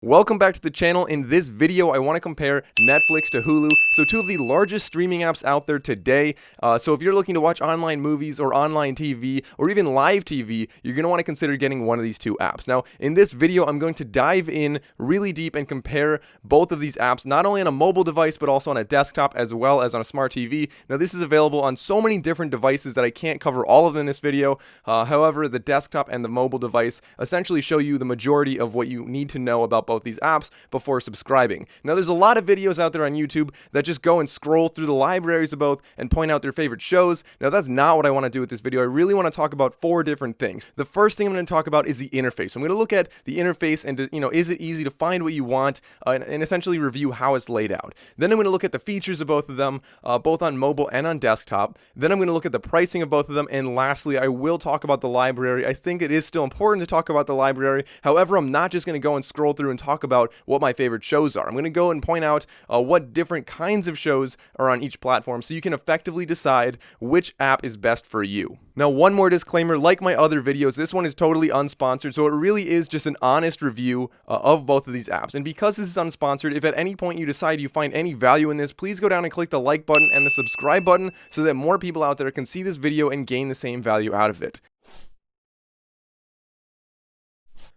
Welcome back to the channel. In this video, I want to compare Netflix to Hulu, so two of the largest streaming apps out there today. So if you're looking to watch online movies or online TV or even live TV, you're going to want to consider getting one of these two apps. Now, in this video, I'm going to dive in really deep and compare both of these apps, not only on a mobile device, but also on a desktop as well as on a smart TV. Now, this is available on so many different devices that I can't cover all of them in this video. However, the desktop and the mobile device essentially show you the majority of what you need to know about both these apps before subscribing. Now, there's a lot of videos out there on YouTube that just go and scroll through the libraries of both and point out their favorite shows. Now, that's not what I want to do with this video. I really want to talk about four different things. The first thing I'm going to talk about is the interface. I'm going to look at the interface and, is it easy to find what you want, and essentially review how it's laid out. Then I'm going to look at the features of both of them, both on mobile and on desktop. Then I'm going to look at the pricing of both of them. And lastly, I will talk about the library. I think it is still important to talk about the library. However, I'm not just going to go and scroll through and talk about what my favorite shows are. I'm going to go and point out what different kinds of shows are on each platform so you can effectively decide which app is best for you. Now, one more disclaimer, like my other videos, this one is totally unsponsored, so it really is just an honest review of both of these apps. And because this is unsponsored, if at any point you decide you find any value in this, please go down and click the like button and the subscribe button so that more people out there can see this video and gain the same value out of it.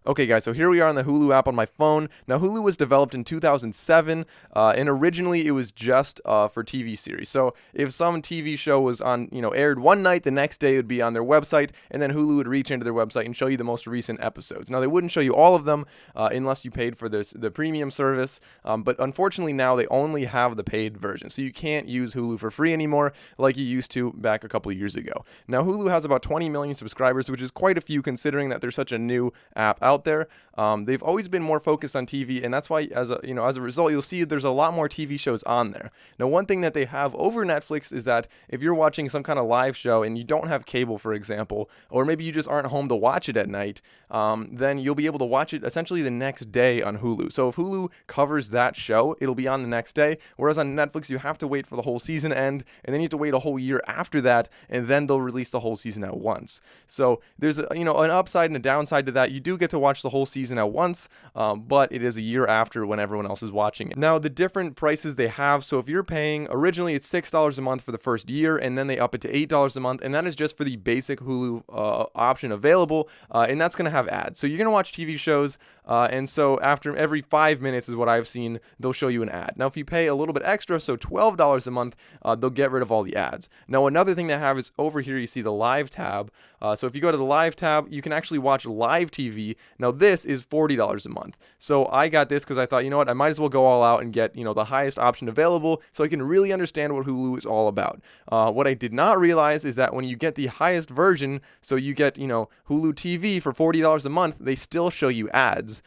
Okay guys, so here we are on the Hulu app on my phone. Now, Hulu was developed in 2007, and originally it was just for TV series. So if some TV show was on, aired one night, the next day it would be on their website, and then Hulu would reach into their website and show you the most recent episodes. Now, they wouldn't show you all of them unless you paid for the premium service, but unfortunately now they only have the paid version, so you can't use Hulu for free anymore like you used to back a couple of years ago. Now, Hulu has about 20 million subscribers, which is quite a few considering that they're such a new app out there. They've always been more focused on TV, and that's why as a result, you'll see there's a lot more TV shows on there. Now, one thing that they have over Netflix is that if you're watching some kind of live show and you don't have cable, for example, or maybe you just aren't home to watch it at night, then you'll be able to watch it essentially the next day on Hulu. So if Hulu covers that show, it'll be on the next day, whereas on Netflix, you have to wait for the whole season to end, and then you have to wait a whole year after that, and then they'll release the whole season at once. So there's an upside and a downside to that. You do get to watch the whole season at once, but it is a year after when everyone else is watching it. Now, the different prices they have, so if you're paying, originally it's $6 a month for the first year, and then they up it to $8 a month, and that is just for the basic Hulu option available, and that's going to have ads. So you're going to watch TV shows, and so after every 5 minutes is what I've seen, they'll show you an ad. Now, if you pay a little bit extra, so $12 a month, they'll get rid of all the ads. Now, another thing they have is over here you see the live tab. So if you go to the live tab, you can actually watch live TV. Now, this is $40 a month. So I got this because I thought, I might as well go all out and get, the highest option available so I can really understand what Hulu is all about. What I did not realize is that when you get the highest version, so you get, Hulu TV for $40 a month, they still show you ads,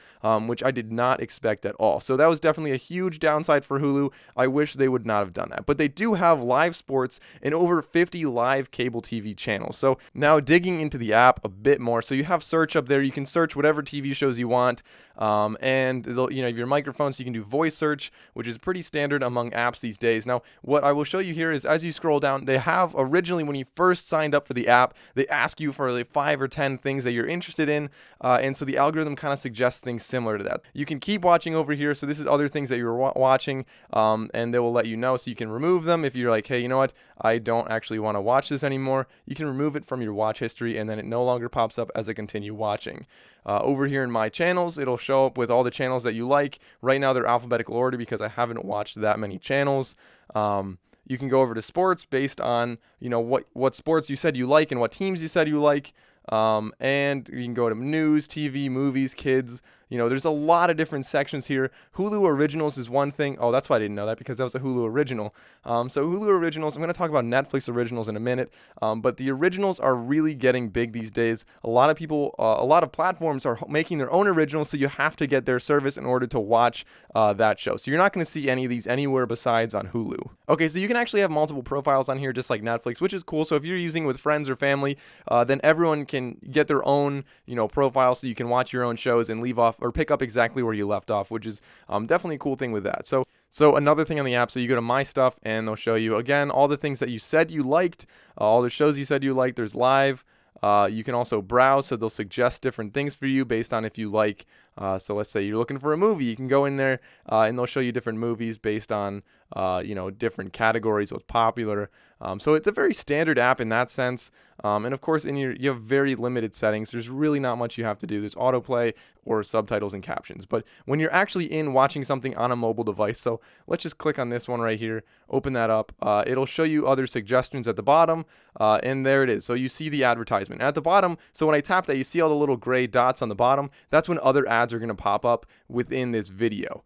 which I did not expect at all. So that was definitely a huge downside for Hulu. I wish they would not have done that. But they do have live sports and over 50 live cable TV channels. So now digging into the app a bit more, so you have search up there. You can search whatever TV shows you want, and your microphone, so you can do voice search, which is pretty standard among apps these days. Now, what I will show you here is as you scroll down, they have originally, when you first signed up for the app, they ask you for like 5 or 10 things that you're interested in, and so the algorithm kind of suggests things similar to that. You can keep watching over here, so this is other things that you're watching, and they will let you know, so you can remove them if you're like, hey, you know what, I don't actually want to watch this anymore. You can remove it from your watch history, and then it no longer pops up as I continue watching. Over here in my channels, it'll show up with all the channels that you like. Right now they're alphabetical order because I haven't watched that many channels. You can go over to sports based on what sports you said you like and what teams you said you like. And you can go to news, TV, movies, kids. There's a lot of different sections here. Hulu Originals is one thing. Oh, that's why I didn't know that, because that was a Hulu original. So Hulu Originals, I'm going to talk about Netflix Originals in a minute, but the originals are really getting big these days. A lot of people, a lot of platforms are making their own originals, so you have to get their service in order to watch that show. So you're not going to see any of these anywhere besides on Hulu. Okay, so you can actually have multiple profiles on here just like Netflix, which is cool. So if you're using it with friends or family, then everyone can get their own, profile, so you can watch your own shows and leave off or pick up exactly where you left off, which is definitely a cool thing with that. So another thing on the app, so you go to My Stuff, and they'll show you, again, all the things that you said you liked, all the shows you said you liked. There's live, You can also browse, so they'll suggest different things for you based on if you like So let's say you're looking for a movie, you can go in there and they'll show you different movies based on different categories, what's popular. So it's a very standard app in that sense. And of course, you have very limited settings. There's really not much you have to do. There's autoplay or subtitles and captions. But when you're actually in watching something on a mobile device, so let's just click on this one right here, open that up. It'll show you other suggestions at the bottom, and there it is. So you see the advertisement at the bottom. So when I tap that, you see all the little gray dots on the bottom. That's when other ads are going to pop up within this video.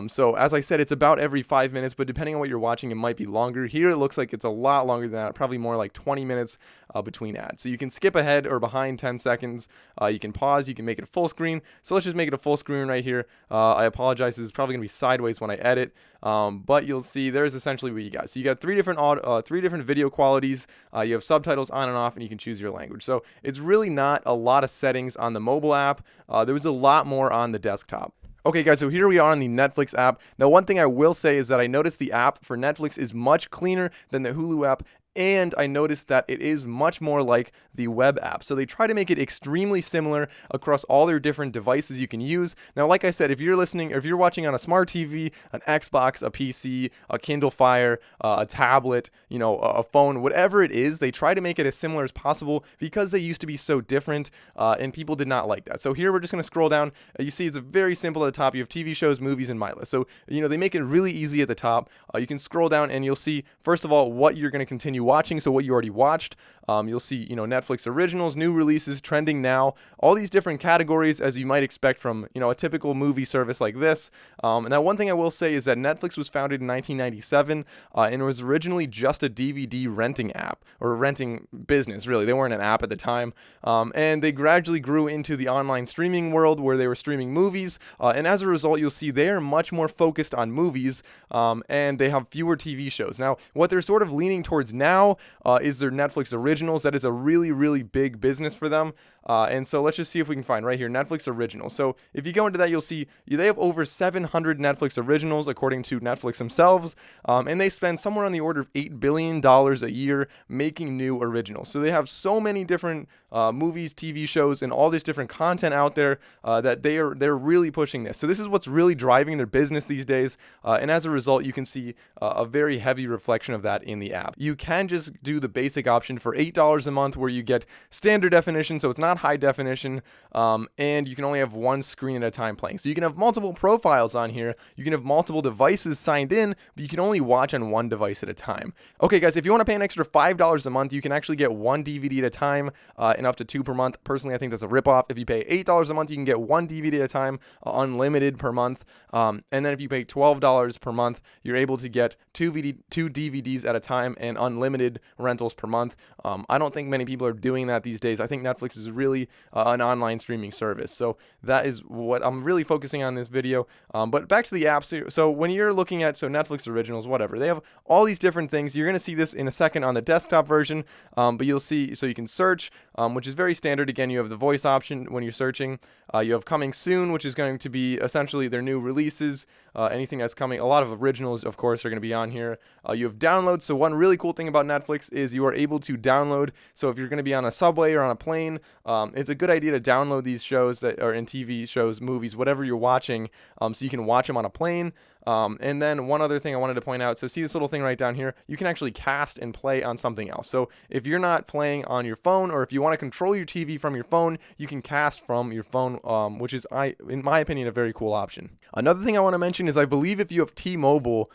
So as I said, it's about every 5 minutes, but depending on what you're watching, it might be longer. Here it looks like it's a lot longer than that, probably more like 20 minutes between ads. So you can skip ahead or behind 10 seconds. You can pause, you can make it a full screen. So let's just make it a full screen right here. I apologize, this is probably gonna be sideways when I edit, but you'll see there's essentially what you got. So you got three different video qualities. You have subtitles on and off, and you can choose your language. So it's really not a lot of settings on the mobile app. There was a lot more on the desktop. Okay guys, so here we are on the Netflix app. Now one thing I will say is that I noticed the app for Netflix is much cleaner than the Hulu app, and I noticed that it is much more like the web app. So they try to make it extremely similar across all their different devices you can use. Now, like I said, if you're listening or if you're watching on a smart TV, an Xbox, a PC, a Kindle Fire, a tablet, a phone, whatever it is, they try to make it as similar as possible because they used to be so different, and people did not like that. So here we're just going to scroll down. You see it's very simple at the top. You have TV shows, movies, and My List. So, they make it really easy at the top. You can scroll down and you'll see, first of all, what you're going to continue watching, so what you already watched. You'll see Netflix originals, new releases, trending now, all these different categories as you might expect from a typical movie service like this. And now one thing I will say is that Netflix was founded in 1997, and it was originally just a DVD renting app, or renting business really. They weren't an app at the time, and they gradually grew into the online streaming world where they were streaming movies, and as a result you'll see they are much more focused on movies, and they have fewer TV shows. Now what they're sort of leaning towards now is their Netflix originals. That is a really, really big business for them. And so let's just see if we can find right here, Netflix originals. So if you go into that, you'll see they have over 700 Netflix originals, according to Netflix themselves. And they spend somewhere on the order of $8 billion a year making new originals. So they have so many different movies, TV shows, and all this different content out there that they're really pushing this. So this is what's really driving their business these days. And as a result, you can see a very heavy reflection of that in the app. You can just do the basic option for $8 a month where you get standard definition, so it's not high definition, and you can only have one screen at a time playing. So you can have multiple profiles on here, you can have multiple devices signed in, but you can only watch on one device at a time. Okay guys, if you want to pay an extra $5 a month, you can actually get one DVD at a time, and up to 2 per month. Personally, I think that's a ripoff. If you pay $8 a month, you can get one DVD at a time, unlimited per month, and then if you pay $12 per month, you're able to get two DVDs at a time and unlimited rentals per month. I don't think many people are doing that these days. I think Netflix is really an online streaming service. So that is what I'm really focusing on in this video. But back to the apps. So when you're looking at Netflix originals, whatever, they have all these different things. You're going to see this in a second on the desktop version, but you'll see, so you can search, which is very standard. Again, you have the voice option when you're searching. You have coming soon, which is going to be essentially their new releases, anything that's coming. A lot of originals, of course, are going to be on here. You have downloads. So one really cool thing about Netflix is you are able to download. So if you're going to be on a subway or on a plane, it's a good idea to download these shows that are in TV shows, movies, whatever you're watching, so you can watch them on a plane. And then one other thing I wanted to point out, so see this little thing right down here, you can actually cast and play on something else. So if you're not playing on your phone, or if you want to control your TV from your phone, you can cast from your phone, which is, in my opinion, a very cool option. Another thing I want to mention is I believe if you have T-Mobile,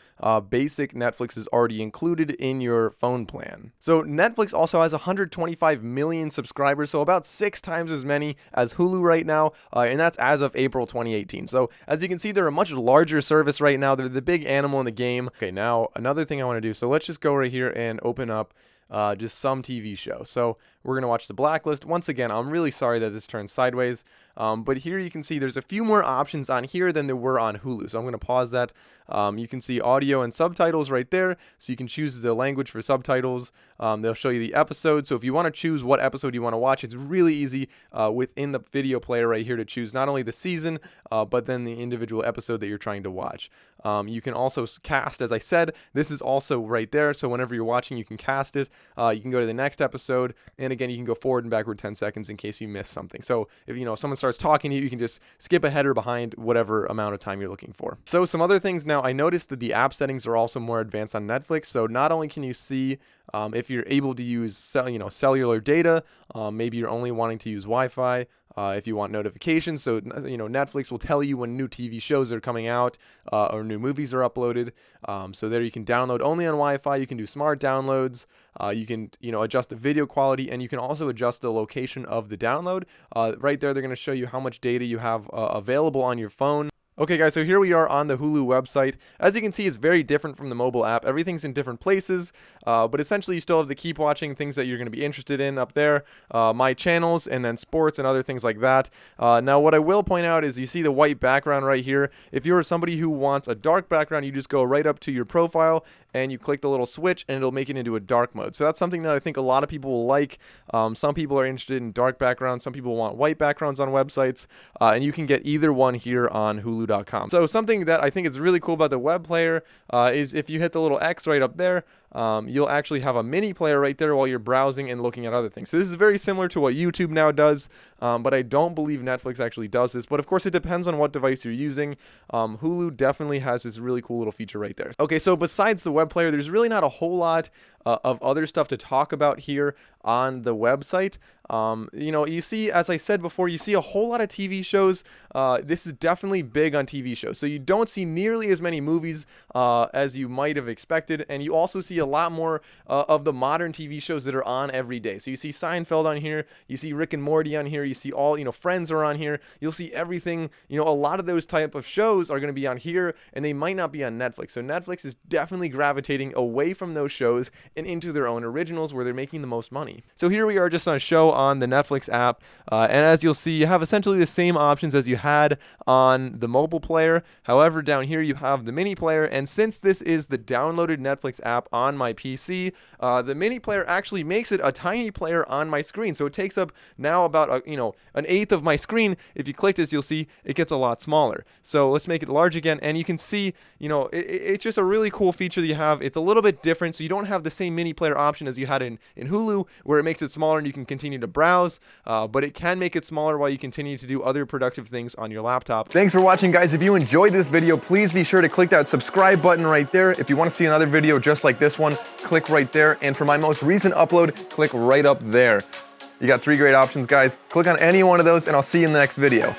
basic Netflix is already included in your phone plan. So Netflix also has 125 million subscribers, so about 6 times as many as Hulu right now, and that's as of April 2018. So as you can see, they're a much larger service right now. They're the big animal in the game. Okay, now another thing I want to do. So let's just go right here and open up just some TV show. So we're going to watch The Blacklist. Once again, I'm really sorry that this turned sideways, but here you can see there's a few more options on here than there were on Hulu. So I'm going to pause that. You can see audio and subtitles right there. So you can choose the language for subtitles. They'll show you the episode. So if you want to choose what episode you want to watch, it's really easy within the video player right here to choose not only the season, but then the individual episode that you're trying to watch. You can also cast, as I said. This is also right there. So whenever you're watching, you can cast it. You can go to the next episode. And again, you can go forward and backward 10 seconds in case you missed something. So if someone starts talking to you, you can just skip ahead or behind whatever amount of time you're looking for. So some other things now, I noticed that the app settings are also more advanced on Netflix. So not only can you see if you're able to use cellular data, maybe you're only wanting to use Wi-Fi. If you want notifications, so Netflix will tell you when new TV shows are coming out or new movies are uploaded. So there you can download only on Wi-Fi. You can do smart downloads. You can adjust the video quality, and you can also adjust the location of the download. Right there, they're going to show you how much data you have available on your phone. Okay guys, so here we are on the Hulu website. As you can see, it's very different from the mobile app. Everything's in different places, but essentially you still have the keep watching, things that you're going to be interested in up there, my channels, and then sports and other things like that. Now what I will point out is you see the white background right here. If you're somebody who wants a dark background, you just go right up to your profile and you click the little switch and it'll make it into a dark mode. So that's something that I think a lot of people will like. Some people are interested in dark backgrounds, some people want white backgrounds on websites, and you can get either one here on Hulu.com. So something that I think is really cool about the web player is if you hit the little X right up there, you'll actually have a mini player right there while you're browsing and looking at other things. So this is very similar to what YouTube now does, but I don't believe Netflix actually does this. But of course, it depends on what device you're using. Hulu definitely has this really cool little feature right there. Okay, so besides the web player, there's really not a whole lot of other stuff to talk about here on the website. You see, as I said before, you see a whole lot of TV shows. This is definitely big on TV shows. So you don't see nearly as many movies as you might have expected. And you also see a lot more of the modern TV shows that are on every day. So you see Seinfeld on here. You see Rick and Morty on here. You see all, Friends are on here. You'll see everything. A lot of those type of shows are going to be on here, and they might not be on Netflix. So Netflix is definitely gravitating away from those shows and into their own originals where they're making the most money. So here we are just on a show on the Netflix app, and as you'll see, you have essentially the same options as you had on the mobile player. However, down here you have the mini player, and since this is the downloaded Netflix app on my PC, the mini player actually makes it a tiny player on my screen. So it takes up now about an eighth of my screen. If you click this, you'll see it gets a lot smaller. So let's make it large again, and you can see it's just a really cool feature that you have. It's a little bit different, so you don't have the same mini player option as you had in Hulu, where it makes it smaller and you can continue to browse, but it can make it smaller while you continue to do other productive things on your laptop. Thanks for watching, guys. If you enjoyed this video, please be sure to click that subscribe button right there. If you want to see another video just like this one, click right there, and for my most recent upload, click right up there. You got 3 great options, guys. Click on any one of those, and I'll see you in the next video.